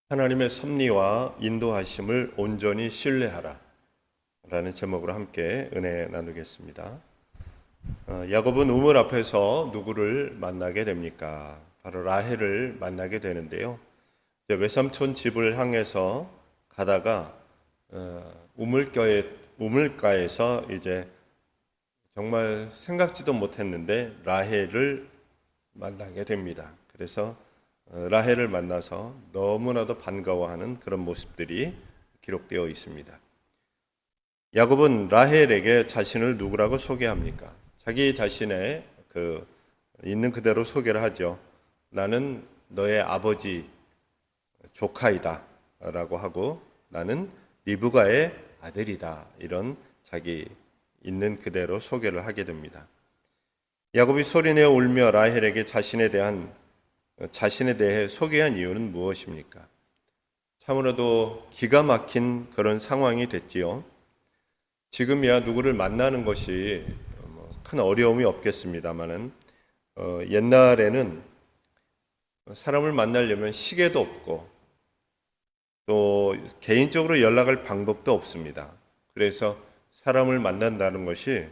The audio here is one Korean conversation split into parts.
하나님의 섭리와 인도하심을 온전히 신뢰하라 라는 제목으로 함께 은혜 나누겠습니다. 야곱은 우물 앞에서 누구를 만나게 됩니까? 바로 라헬을 만나게 되는데요. 외삼촌 집을 향해서 가다가 우물가에서 이제 정말 생각지도 못했는데 라헬을 만나게 됩니다. 그래서 라헬을 만나서 너무나도 반가워하는 그런 모습들이 기록되어 있습니다. 야곱은 라헬에게 자신을 누구라고 소개합니까? 자기 자신의 있는 그대로 소개를 하죠. 나는 너의 아버지 조카이다 라고 하고, 나는 리브가의 아들이다, 이런 자기 있는 그대로 소개를 하게 됩니다. 야곱이 소리내어 울며 라헬에게 자신에 대해 소개한 이유는 무엇입니까? 참으로도 기가 막힌 그런 상황이 됐지요. 지금이야 누구를 만나는 것이 큰 어려움이 없겠습니다만은 옛날에는 사람을 만나려면 시계도 없고 또 개인적으로 연락할 방법도 없습니다. 그래서 사람을 만난다는 것이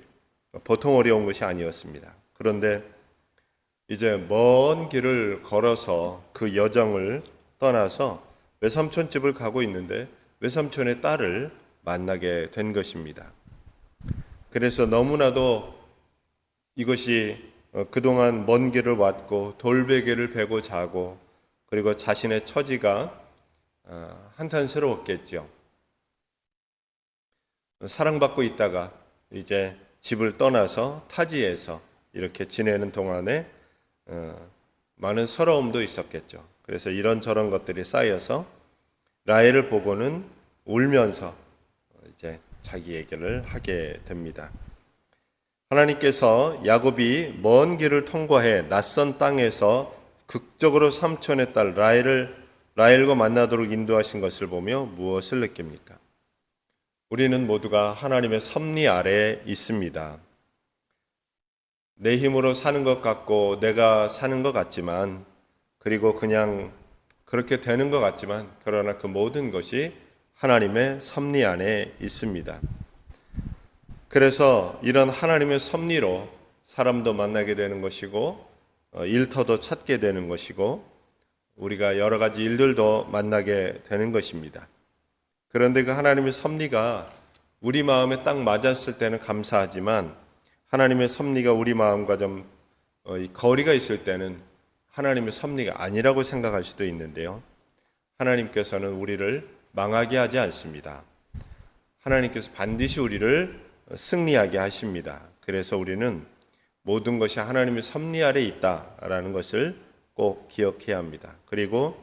보통 어려운 것이 아니었습니다. 그런데 이제 먼 길을 걸어서 그 여정을 떠나서 외삼촌 집을 가고 있는데 외삼촌의 딸을 만나게 된 것입니다. 그래서 너무나도 이것이 그동안 먼 길을 왔고 돌베개를 베고 자고, 그리고 자신의 처지가 한탄스러웠겠죠. 사랑받고 있다가 이제 집을 떠나서 타지에서 이렇게 지내는 동안에 많은 서러움도 있었겠죠. 그래서 이런저런 것들이 쌓여서 라헬을 보고는 울면서 이제 자기 얘기를 하게 됩니다. 하나님께서 야곱이 먼 길을 통과해 낯선 땅에서 극적으로 삼촌의 딸 라헬과 만나도록 인도하신 것을 보며 무엇을 느낍니까? 우리는 모두가 하나님의 섭리 아래에 있습니다. 내 힘으로 사는 것 같고 내가 사는 것 같지만, 그리고 그냥 그렇게 되는 것 같지만, 그러나 그 모든 것이 하나님의 섭리 안에 있습니다. 그래서 이런 하나님의 섭리로 사람도 만나게 되는 것이고 일터도 찾게 되는 것이고 우리가 여러 가지 일들도 만나게 되는 것입니다. 그런데 그 하나님의 섭리가 우리 마음에 딱 맞았을 때는 감사하지만, 하나님의 섭리가 우리 마음과 좀 거리가 있을 때는 하나님의 섭리가 아니라고 생각할 수도 있는데요. 하나님께서는 우리를 망하게 하지 않습니다. 하나님께서 반드시 우리를 승리하게 하십니다. 그래서 우리는 모든 것이 하나님의 섭리 아래 있다라는 것을 꼭 기억해야 합니다. 그리고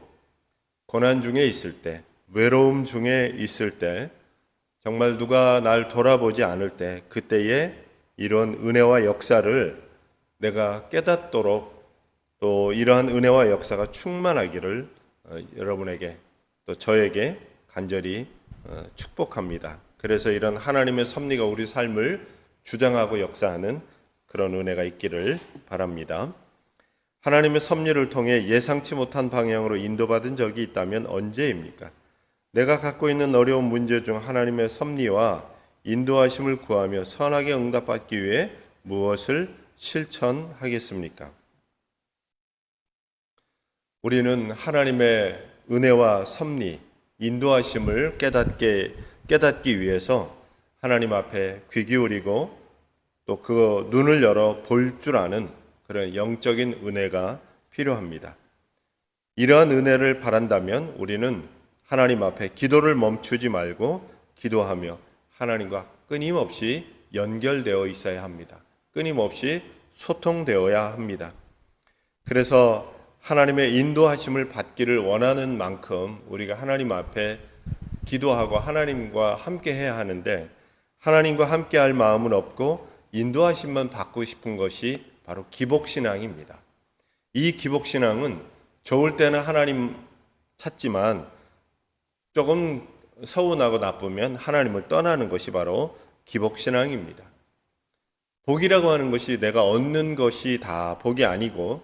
고난 중에 있을 때, 외로움 중에 있을 때, 정말 누가 날 돌아보지 않을 때, 그때에 이런 은혜와 역사를 내가 깨닫도록, 또 이러한 은혜와 역사가 충만하기를 여러분에게 또 저에게 간절히 축복합니다. 그래서 이런 하나님의 섭리가 우리 삶을 주장하고 역사하는 그런 은혜가 있기를 바랍니다. 하나님의 섭리를 통해 예상치 못한 방향으로 인도받은 적이 있다면 언제입니까? 내가 갖고 있는 어려운 문제 중 하나님의 섭리와 인도하심을 구하며 선하게 응답받기 위해 무엇을 실천하겠습니까? 우리는 하나님의 은혜와 섭리, 인도하심을 깨닫기 위해서 하나님 앞에 귀 기울이고 또 그 눈을 열어 볼 줄 아는 그런 영적인 은혜가 필요합니다. 이러한 은혜를 바란다면 우리는 하나님 앞에 기도를 멈추지 말고 기도하며 하나님과 끊임없이 연결되어 있어야 합니다. 끊임없이 소통되어야 합니다. 그래서 하나님의 인도하심을 받기를 원하는 만큼 우리가 하나님 앞에 기도하고 하나님과 함께 해야 하는데, 하나님과 함께 할 마음은 없고 인도하심만 받고 싶은 것이 바로 기복신앙입니다. 이 기복신앙은 좋을 때는 하나님 찾지만 조금 서운하고 나쁘면 하나님을 떠나는 것이 바로 기복신앙입니다. 복이라고 하는 것이 내가 얻는 것이 다 복이 아니고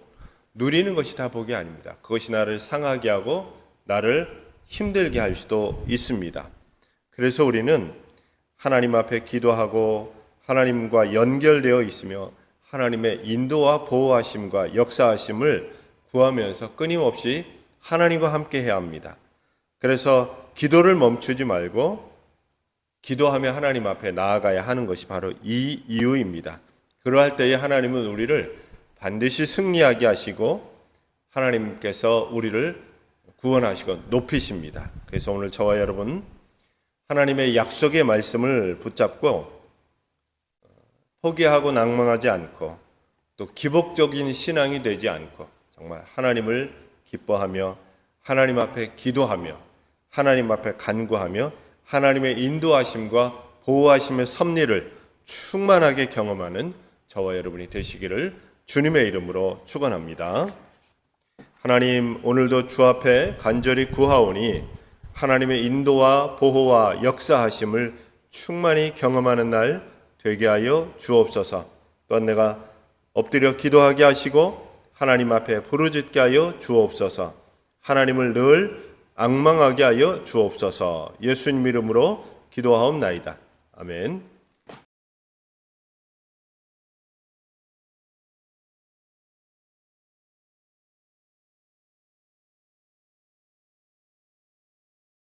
누리는 것이 다 복이 아닙니다. 그것이 나를 상하게 하고 나를 힘들게 할 수도 있습니다. 그래서 우리는 하나님 앞에 기도하고 하나님과 연결되어 있으며 하나님의 인도와 보호하심과 역사하심을 구하면서 끊임없이 하나님과 함께 해야 합니다. 그래서 기도를 멈추지 말고 기도하며 하나님 앞에 나아가야 하는 것이 바로 이 이유입니다. 그러할 때에 하나님은 우리를 반드시 승리하게 하시고 하나님께서 우리를 구원하시고 높이십니다. 그래서 오늘 저와 여러분 하나님의 약속의 말씀을 붙잡고 포기하고 낭망하지 않고 또 기복적인 신앙이 되지 않고 정말 하나님을 기뻐하며 하나님 앞에 기도하며 하나님 앞에 간구하며 하나님의 인도하심과 보호하심의 섭리를 충만하게 경험하는 저와 여러분이 되시기를 주님의 이름으로 축원합니다. 하나님, 오늘도 주 앞에 간절히 구하오니 하나님의 인도와 보호와 역사하심을 충만히 경험하는 날 되게 하여 주옵소서. 또한 내가 엎드려 기도하게 하시고 하나님 앞에 부르짖게 하여 주옵소서. 하나님을 늘 앙망하게 하여 주옵소서. 예수님 이름으로 기도하옵나이다. 아멘.